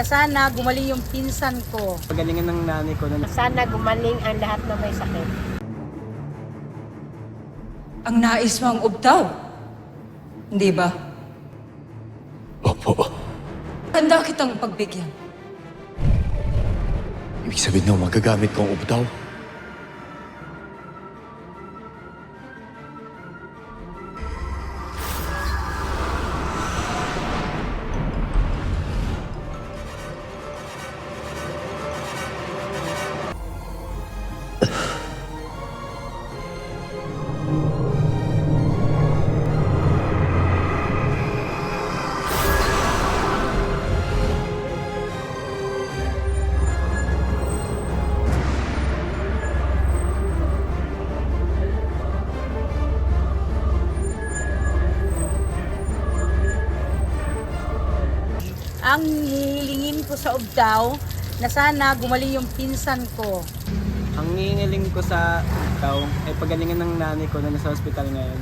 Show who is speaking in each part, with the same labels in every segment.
Speaker 1: Sana gumaling yung pinsan ko.
Speaker 2: Pagalingan ng nanay ko na
Speaker 3: Sana gumaling ang lahat na may sakit.
Speaker 4: Ang nais mo ang ubtaw. Hindi ba?
Speaker 5: Opo.
Speaker 4: Handa kitang pagbigyan.
Speaker 5: Ibig sabihin na magagamit ko ang ubtaw.
Speaker 1: Ang hihilingin ko sa ubdaw na sana gumaling yung pinsan ko.
Speaker 2: ang ngingiling ko sa tao ay pagalingan ng nanay ko na nasa hospital ngayon.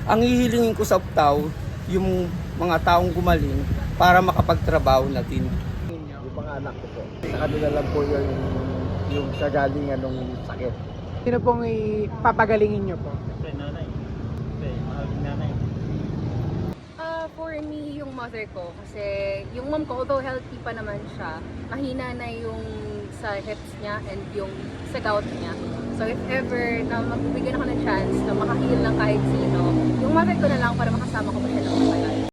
Speaker 6: Ang hihilingin ko sa UPTAW, yung mga taong gumaling para makapagtrabaho natin.
Speaker 7: Yung mga anak ko po. Sa kanila lang po yung kagalingan ng sakit.
Speaker 8: Sino pong ipapagalingin nyo po?
Speaker 9: For me, yung mother ko. Kasi yung mom ko, although healthy pa naman siya, mahina na yung sa hips niya and yung sa gout niya. So if ever na magbibigyan ako ng chance na makaheal ng kahit sino, yung mother ko na lang para makasama ko pa siya ng matagal.